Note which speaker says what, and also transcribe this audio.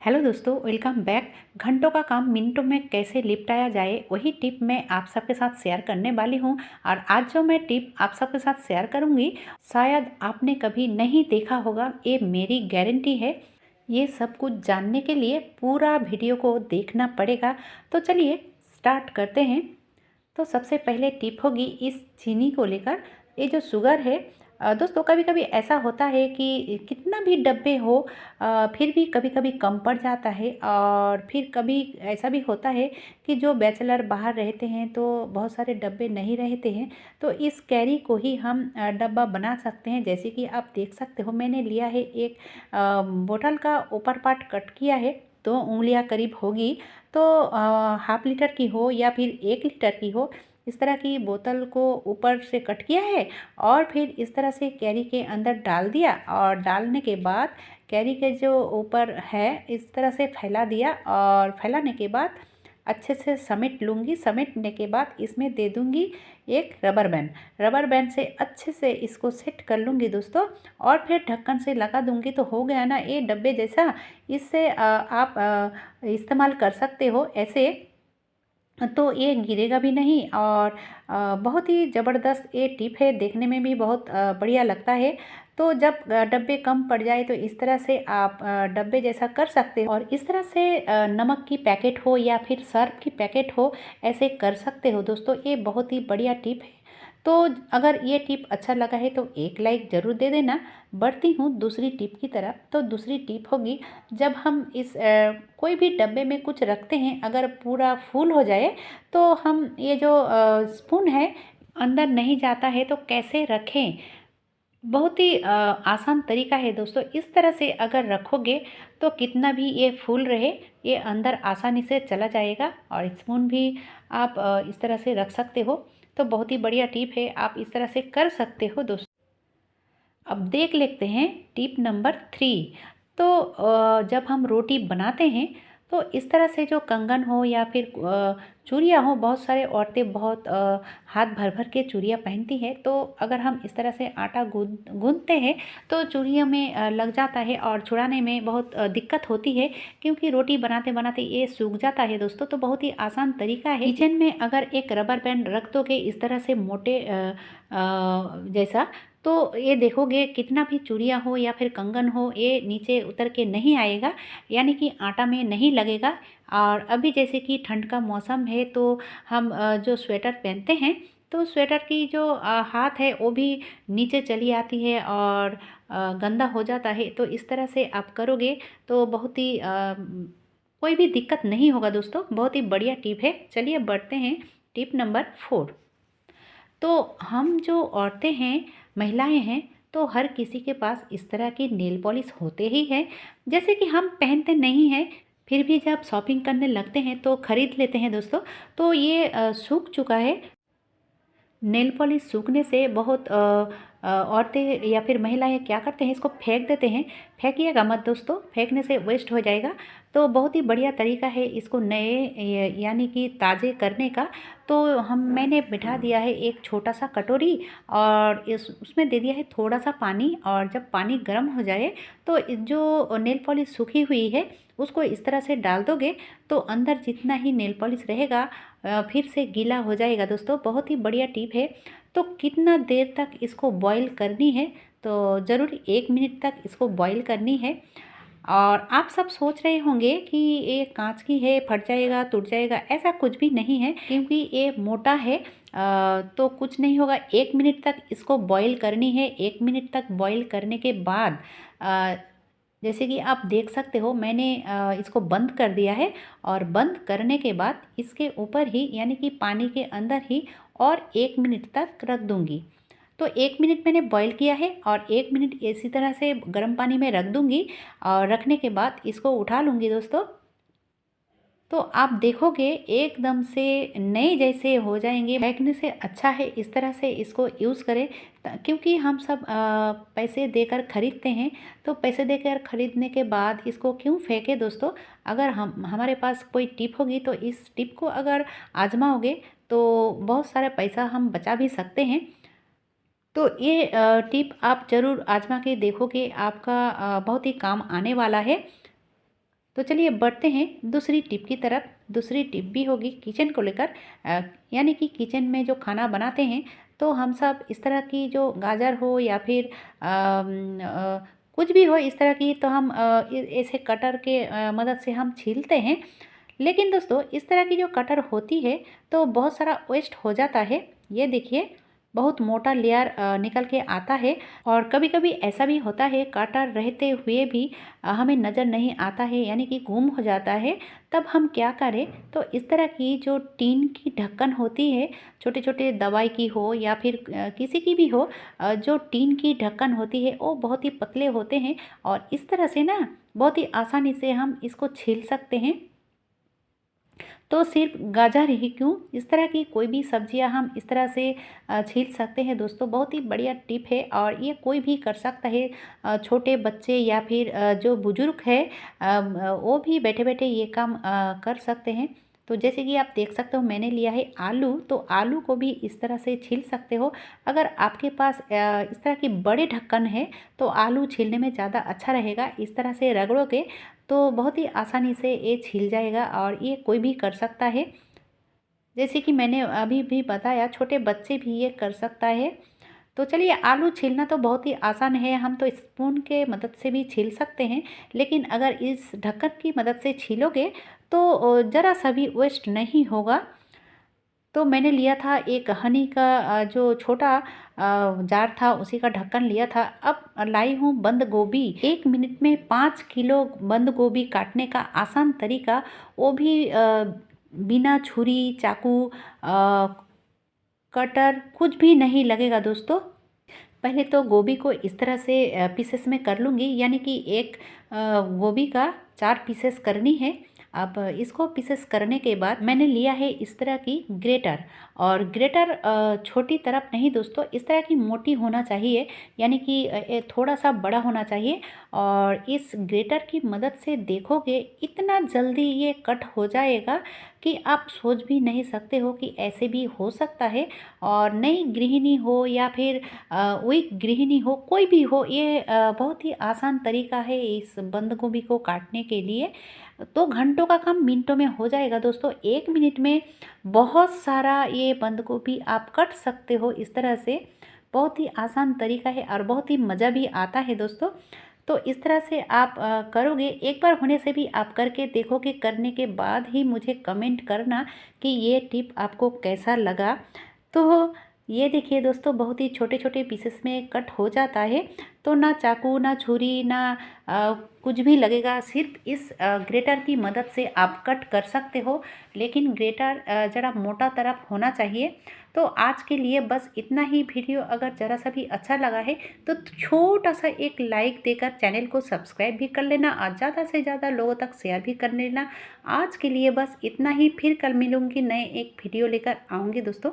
Speaker 1: Hello दोस्तों, welcome back. घंटों का काम मिनटों में कैसे निपटाया जाए, वही टिप मैं आप सबके साथ शेयर करने वाली हूँ। और आज जो मैं टिप आप सबके साथ शेयर करूँगी, शायद आपने कभी नहीं देखा होगा। ये मेरी गारंटी है। ये सब कुछ जानने के लिए पूरा वीडियो को देखना पड़ेगा। तो चलिए स्टार्ट करते हैं। तो सबसे पहले टिप होगी इस चीनी को लेकर। ये जो शुगर है दोस्तों, कभी कभी ऐसा होता है कि कितना भी डब्बे हो फिर भी कभी कभी कम पड़ जाता है। और फिर कभी ऐसा भी होता है कि जो बैचलर बाहर रहते हैं तो बहुत सारे डब्बे नहीं रहते हैं। तो इस कैरी को ही हम डब्बा बना सकते हैं। जैसे कि आप देख सकते हो, मैंने लिया है एक बोतल का ऊपर पार्ट कट किया है, 2 उंगलियां करीब होगी। तो हाफ लीटर की हो या फिर 1 लीटर की हो, इस तरह की बोतल को ऊपर से कट किया है और फिर इस तरह से कैरी के अंदर डाल दिया। और डालने के बाद कैरी के जो ऊपर है इस तरह से फैला दिया। और फैलाने के बाद अच्छे से समेट लूँगी। समेटने के बाद इसमें दे दूँगी एक रबर बैंड। रबर बैंड से अच्छे से इसको सेट कर लूँगी दोस्तों। और फिर ढक्कन से लगा दूँगी। तो हो गया ना ये डब्बे जैसा। इससे आप इस्तेमाल कर सकते हो ऐसे। तो ये गिरेगा भी नहीं। और बहुत ही ज़बरदस्त ये टिप है, देखने में भी बहुत बढ़िया लगता है। तो जब डब्बे कम पड़ जाए तो इस तरह से आप डब्बे जैसा कर सकते हो। और इस तरह से नमक की पैकेट हो या फिर सर्फ की पैकेट हो, ऐसे कर सकते हो दोस्तों। ये बहुत ही बढ़िया टिप है। तो अगर ये टिप अच्छा लगा है तो एक लाइक ज़रूर दे देना। बढ़ती हूँ दूसरी टिप की तरफ। तो दूसरी टिप होगी, जब हम इस कोई भी डब्बे में कुछ रखते हैं, अगर पूरा फुल हो जाए तो हम ये जो स्पून है अंदर नहीं जाता है तो कैसे रखें। बहुत ही आसान तरीका है दोस्तों। इस तरह से अगर रखोगे तो कितना भी ये फूल रहे, ये अंदर आसानी से चला जाएगा। और स्पून भी आप इस तरह से रख सकते हो। तो बहुत ही बढ़िया टिप है, आप इस तरह से कर सकते हो दोस्तों। अब देख लेते हैं टिप नंबर 3। तो जब हम रोटी बनाते हैं तो इस तरह से जो कंगन हो या फिर चूड़ियाँ हो, बहुत सारे औरतें बहुत हाथ भर भर के चूड़ियाँ पहनती हैं। तो अगर हम इस तरह से आटा गूंथते हैं तो चूड़ियों में लग जाता है और छुड़ाने में बहुत दिक्कत होती है, क्योंकि रोटी बनाते बनाते ये सूख जाता है दोस्तों। तो बहुत ही आसान तरीका है। किचन में अगर एक रबर बैंड रख दोगे इस तरह से मोटे जैसा, तो ये देखोगे कितना भी चूड़ियाँ हो या फिर कंगन हो, ये नीचे उतर के नहीं आएगा, यानी कि आटा में नहीं लगेगा। और अभी जैसे कि ठंड का मौसम है तो हम जो स्वेटर पहनते हैं तो स्वेटर की जो हाथ है वो भी नीचे चली आती है और गंदा हो जाता है। तो इस तरह से आप करोगे तो बहुत ही कोई भी दिक्कत नहीं होगा दोस्तों। बहुत ही बढ़िया टिप है। चलिए बढ़ते हैं टिप नंबर 4। तो हम जो औरतें हैं, महिलाएं हैं, तो हर किसी के पास इस तरह की नेल पॉलिश होते ही हैं। जैसे कि हम पहनते नहीं हैं फिर भी जब शॉपिंग करने लगते हैं तो ख़रीद लेते हैं दोस्तों। तो ये सूख चुका है। नेल पॉलिश सूखने से बहुत औरतें या फिर महिलाएं क्या करते हैं, इसको फेंक देते हैं। फेंकिएगा मत दोस्तों, फेंकने से वेस्ट हो जाएगा। तो बहुत ही बढ़िया तरीका है इसको नए यानी कि ताज़े करने का। तो मैंने बिठा दिया है एक छोटा सा कटोरी और उसमें दे दिया है थोड़ा सा पानी। और जब पानी गर्म हो जाए तो जो नेल पॉलिश सूखी हुई है उसको इस तरह से डाल दोगे तो अंदर जितना ही नेल पॉलिश रहेगा फिर से गीला हो जाएगा दोस्तों। बहुत ही बढ़िया टिप है। तो कितना देर तक इसको बॉईल करनी है, तो ज़रूर 1 मिनट तक इसको बॉईल करनी है। और आप सब सोच रहे होंगे कि ये कांच की है, फट जाएगा, टूट जाएगा। ऐसा कुछ भी नहीं है, क्योंकि ये मोटा है। तो कुछ नहीं होगा। 1 मिनट तक इसको बॉईल करनी है। 1 मिनट तक बॉईल करने के बाद जैसे कि आप देख सकते हो, मैंने इसको बंद कर दिया है। और बंद करने के बाद इसके ऊपर ही यानी कि पानी के अंदर ही और 1 मिनट तक रख दूँगी। तो 1 मिनट मैंने बॉईल किया है और 1 मिनट इसी तरह से गर्म पानी में रख दूँगी। और रखने के बाद इसको उठा लूँगी दोस्तों। तो आप देखोगे एकदम से नए जैसे हो जाएंगे। फेंकने से अच्छा है इस तरह से इसको यूज़ करें। क्योंकि हम सब पैसे देकर ख़रीदते हैं। तो पैसे देकर ख़रीदने के बाद इसको क्यों फेंके दोस्तों। अगर हम हमारे पास कोई टिप होगी तो इस टिप को अगर आजमाओगे तो बहुत सारा पैसा हम बचा भी सकते हैं। तो ये टिप आप ज़रूर आजमा के देखोगे, आपका बहुत ही काम आने वाला है। तो चलिए बढ़ते हैं दूसरी टिप की तरफ। दूसरी टिप भी होगी किचन को लेकर, यानी कि किचन में जो खाना बनाते हैं तो हम सब इस तरह की जो गाजर हो या फिर कुछ भी हो इस तरह की, तो हम ऐसे कटर के मदद से हम छीलते हैं। लेकिन दोस्तों इस तरह की जो कटर होती है तो बहुत सारा वेस्ट हो जाता है। ये देखिए बहुत मोटा लेयर निकल के आता है, और कभी कभी ऐसा भी होता है कटर रहते हुए भी हमें नज़र नहीं आता है, यानी कि गुम हो जाता है। तब हम क्या करें, तो इस तरह की जो टीन की ढक्कन होती है, छोटे छोटे दवाई की हो या फिर किसी की भी हो, जो टीन की ढक्कन होती है वो बहुत ही पतले होते हैं, और इस तरह से ना बहुत ही आसानी से हम इसको छील सकते हैं। तो सिर्फ गाजर ही क्यों, इस तरह की कोई भी सब्जियां हम इस तरह से छील सकते हैं दोस्तों। बहुत ही बढ़िया टिप है और ये कोई भी कर सकता है, छोटे बच्चे या फिर जो बुजुर्ग है वो भी बैठे बैठे ये काम कर सकते हैं। तो जैसे कि आप देख सकते हो मैंने लिया है आलू, तो आलू को भी इस तरह से छील सकते हो। अगर आपके पास इस तरह की बड़े ढक्कन है तो आलू छीलने में ज़्यादा अच्छा रहेगा। इस तरह से रगड़ोगे तो बहुत ही आसानी से ये छिल जाएगा, और ये कोई भी कर सकता है। जैसे कि मैंने अभी भी बताया छोटे बच्चे भी ये कर सकता है। तो चलिए आलू छीलना तो बहुत ही आसान है, हम तो स्पून के मदद से भी छील सकते हैं। लेकिन अगर इस ढक्कन की मदद से छीलोगे तो ज़रा सा भी वेस्ट नहीं होगा। तो मैंने लिया था एक हनी का जो छोटा जार था उसी का ढक्कन लिया था। अब लाई हूँ बंद गोभी। 1 मिनट में 5 किलो बंद गोभी काटने का आसान तरीका, वो भी बिना छुरी चाकू कटर कुछ भी नहीं लगेगा दोस्तों। पहले तो गोभी को इस तरह से पीसेस में कर लूँगी, यानी कि एक गोभी का 4 पीसेस करनी है। अब इसको पीसेस करने के बाद मैंने लिया है इस तरह की ग्रेटर, और ग्रेटर छोटी तरफ नहीं दोस्तों, इस तरह की मोटी होना चाहिए, यानी कि थोड़ा सा बड़ा होना चाहिए। और इस ग्रेटर की मदद से देखोगे इतना जल्दी ये कट हो जाएगा कि आप सोच भी नहीं सकते हो कि ऐसे भी हो सकता है। और नई गृहिणी हो या फिर वीक गृहिणी हो, कोई भी हो, ये बहुत ही आसान तरीका है इस बंद गोभी को काटने के लिए। तो घंटों का काम मिनटों में हो जाएगा दोस्तों। 1 मिनट में बहुत सारा ये बंद गोभी आप कट सकते हो इस तरह से। बहुत ही आसान तरीका है और बहुत ही मज़ा भी आता है दोस्तों। तो इस तरह से आप करोगे, एक बार होने से भी आप करके देखोगे, करने के बाद ही मुझे कमेंट करना कि ये टिप आपको कैसा लगा। तो ये देखिए दोस्तों बहुत ही छोटे छोटे पीसेस में कट हो जाता है। तो ना चाकू ना छुरी ना कुछ भी लगेगा, सिर्फ इस ग्रेटर की मदद से आप कट कर सकते हो। लेकिन ग्रेटर ज़रा मोटा तरफ होना चाहिए। तो आज के लिए बस इतना ही। वीडियो अगर ज़रा सा भी अच्छा लगा है तो छोटा सा एक लाइक देकर चैनल को सब्सक्राइब भी कर लेना, और ज़्यादा से ज़्यादा लोगों तक शेयर भी कर लेना। आज के लिए बस इतना ही, फिर कल मिलूँगी नए एक वीडियो लेकर आऊँगी दोस्तों।